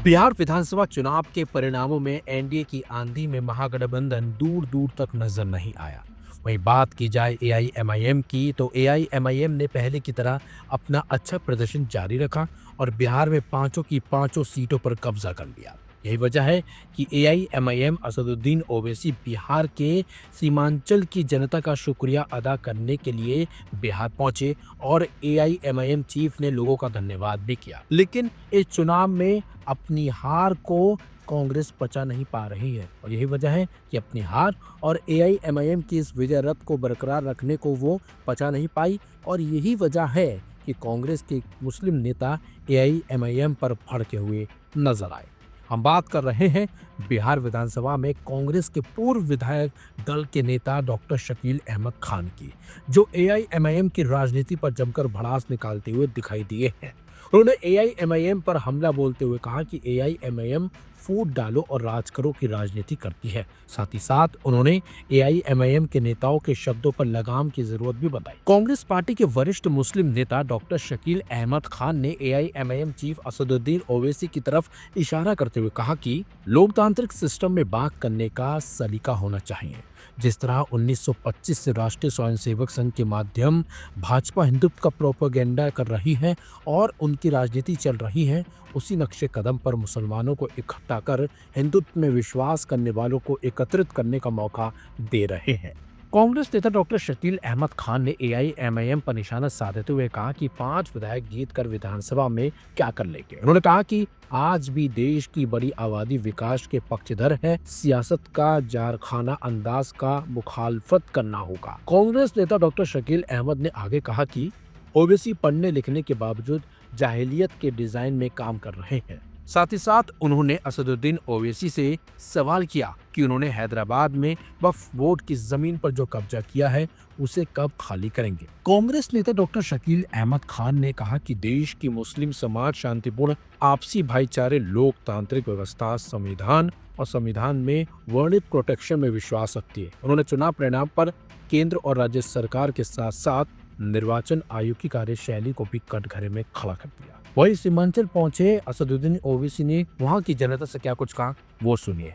बिहार विधानसभा चुनाव के परिणामों में एनडीए की आंधी में महागठबंधन दूर दूर तक नजर नहीं आया। वहीं बात की जाए एआईएमआईएम की, तो एआईएमआईएम ने पहले की तरह अपना अच्छा प्रदर्शन जारी रखा और बिहार में पांचों की पांचों सीटों पर कब्जा कर लिया। यही वजह है कि एआईएमआईएम असदुद्दीन ओवैसी बिहार के सीमांचल की जनता का शुक्रिया अदा करने के लिए बिहार पहुंचे और एआईएमआईएम चीफ ने लोगों का धन्यवाद भी किया। लेकिन इस चुनाव में अपनी हार को कांग्रेस पचा नहीं पा रही है और यही वजह है कि अपनी हार और एआईएमआईएम की इस विजय रथ को बरकरार रखने को वो पचा नहीं पाई और यही वजह है कि कांग्रेस के मुस्लिम नेता एआईएमआईएम पर भड़के हुए नजर आए। हम बात कर रहे हैं बिहार विधानसभा में कांग्रेस के पूर्व विधायक दल के नेता डॉक्टर शकील अहमद खान की, जो एआईएमआईएम की राजनीति पर जमकर भड़ास निकालते हुए दिखाई दिए हैं। उन्होंने एआईएमआईएम पर हमला बोलते हुए कहा कि एआईएमआईएम फूट डालो और राज करो की राजनीति करती है। साथ ही साथ उन्होंने एआईएमआईएम के नेताओं के शब्दों पर लगाम की जरूरत भी बताई। कांग्रेस पार्टी के वरिष्ठ मुस्लिम नेता डॉक्टर शकील अहमद खान ने एआईएमआईएम चीफ असदुद्दीन ओवैसी की तरफ इशारा करते हुए कहा कि लोकतांत्रिक सिस्टम में बात करने का सलीका होना चाहिए। जिस तरह 1925 से राष्ट्रीय स्वयंसेवक संघ के माध्यम भाजपा हिंदुत्व का प्रोपेगेंडा कर रही है और उनकी राजनीति चल रही है, उसी नक्शे कदम पर मुसलमानों को इकट्ठा कर हिंदुत्व में विश्वास करने वालों को एकत्रित करने का मौका दे रहे हैं। कांग्रेस नेता डॉक्टर शकील अहमद खान ने एआईएमआईएम पर निशाना साधते हुए कहा कि 5 विधायक जीत कर विधानसभा में क्या कर लेंगे। उन्होंने कहा कि आज भी देश की बड़ी आबादी विकास के पक्षधर है, सियासत का कारखाना अंदाज का मुखालफत करना होगा। कांग्रेस नेता डॉक्टर शकील अहमद ने आगे कहा कि ओवैसी पढ़ने लिखने के बावजूद जाहिलियत के डिजाइन में काम कर रहे हैं। साथ ही साथ उन्होंने असदुद्दीन ओवैसी से सवाल किया कि उन्होंने हैदराबाद में वक्फ बोर्ड की जमीन पर जो कब्जा किया है उसे कब खाली करेंगे। कांग्रेस नेता डॉक्टर शकील अहमद खान ने कहा कि देश की मुस्लिम समाज शांतिपूर्ण आपसी भाईचारे, लोकतांत्रिक व्यवस्था, संविधान और संविधान में वर्णित प्रोटेक्शन में विश्वास रखती है। उन्होंने चुनाव परिणाम पर केंद्र और राज्य सरकार के साथ साथ निर्वाचन आयोग की कार्यशैली को भी कटघरे में खड़ा कर दिया। वही सीमांचल पहुंचे असदुद्दीन ओवैसी ने वहां की जनता से क्या कुछ कहा, वो सुनिए।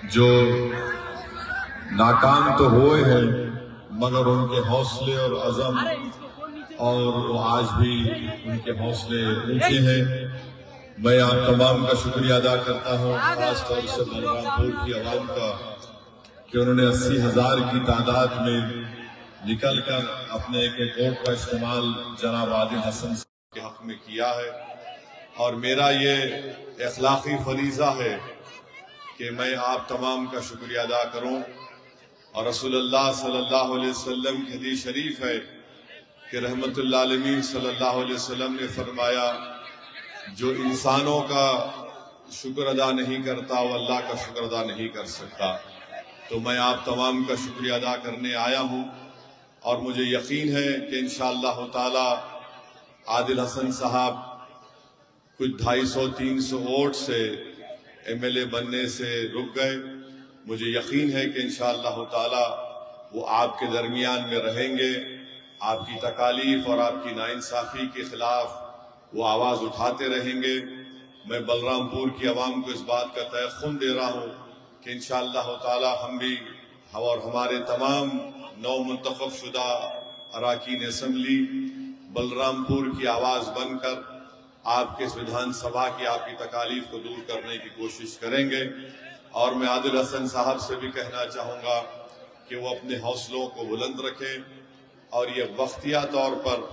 जो नाकाम तो हुए हैं, मगर उनके हौसले और अज़म और वो आज भी उनके हौसले ऊंचे हैं। मैं आप तमाम का शुक्रिया अदा करता हूँ, खासतौर से बलरामपुर की आवाम का, कि उन्होंने 80,000 की तादाद में निकलकर अपने एक वोट का इस्तेमाल जनाब आदिल हसन के हक में किया है। और मेरा ये अखलाकी फरीजा है कि मैं आप तमाम का शुक्रिया अदा करूं। और रसूलुल्लाह सल्लल्लाहु अलैहि वसल्लम की हदीस शरीफ है कि रहमतुल्लिल आलमीन सल्लल्लाहु अलैहि वसल्लम ने फरमाया, जो इंसानों का शुक्र अदा नहीं करता वो अल्लाह का शुक्र अदा नहीं कर सकता। तो मैं आप तमाम का शुक्रिया अदा करने आया हूं और मुझे यकीन है कि इंशाअल्लाह ताला आदिल हसन साहब कुछ 250-300 वोट से एमएलए बनने से रुक गए। मुझे यकीन है कि इंशाअल्लाह ताला वो आपके दरमियान में रहेंगे, आपकी तकालीफ और आपकी नाइंसाफी के खिलाफ वो आवाज उठाते रहेंगे। मैं बलरामपुर की आवाम को इस बात का तयख्खुन दे रहा हूँ कि इंशाअल्लाह ताला हम भी और हमारे तमाम नौ मुंतखब शुदा अराकीन असम्बली बलरामपुर की आवाज बनकर आपके इस विधानसभा की आपकी तकालीफ को दूर करने की कोशिश करेंगे। और मैं आदिल हसन साहब से भी कहना चाहूंगा कि वो अपने हौसलों को बुलंद रखें और ये वक्तिया तौर पर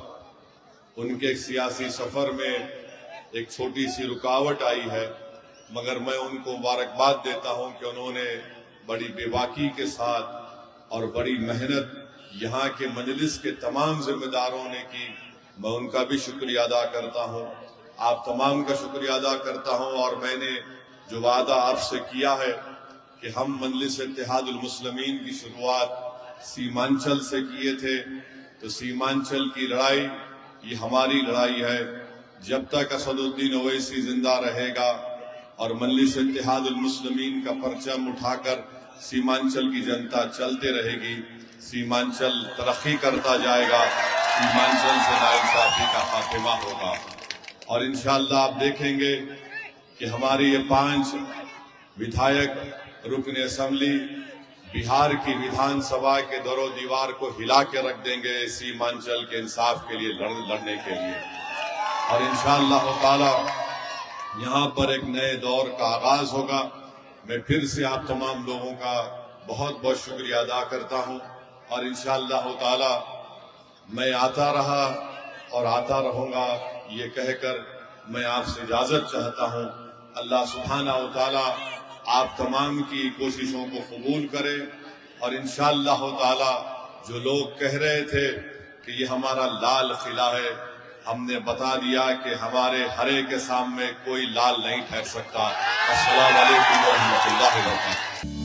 उनके सियासी सफर में एक छोटी सी रुकावट आई है, मगर मैं उनको मुबारकबाद देता हूं कि उन्होंने बड़ी बेबाकी के साथ और बड़ी मेहनत यहाँ के मजलिस के तमाम जिम्मेदारों ने की। मैं उनका भी शुक्रिया अदा करता हूँ, आप तमाम का शुक्रिया अदा करता हूँ। और मैंने जो वादा आपसे किया है कि हम मजलिस इत्तेहादुल मुस्लिमीन की शुरुआत सीमांचल से किए थे, तो सीमांचल की लड़ाई ये हमारी लड़ाई है। जब तक असदुद्दीन ओवैसी जिंदा रहेगा और मजलिस इत्तेहादुल मुस्लिमीन का परचम उठाकर सीमांचल की जनता चलते रहेगी, सीमांचल तरक्की करता जाएगा, सीमांचल से नाइंसाफी का खात्मा होगा। और इंशाअल्लाह आप देखेंगे कि हमारे ये 5 विधायक रुकन असेंबली बिहार की विधानसभा के दरो दीवार को हिला के रख देंगे सीमांचल के इंसाफ के लिए लड़ने के लिए। और इंशाअल्लाह ताला यहाँ पर एक नए दौर का आगाज होगा। मैं फिर से आप तमाम लोगों का बहुत बहुत शुक्रिया अदा करता हूँ और इंशाअल्लाह ताला मैं आता रहा और आता रहूंगा, ये कहकर मैं आपसे इजाजत चाहता हूँ। अल्लाह सुब्हानहू व तआला आप तमाम की कोशिशों को कबूल करे और इंशाअल्लाह ताला जो लोग कह रहे थे कि ये हमारा लाल किला है, हमने बता दिया कि हमारे हरे के सामने कोई लाल नहीं ठहर सकता। अस्सलाम वालेकुम व रहमतुल्लाहि व बरकातहू।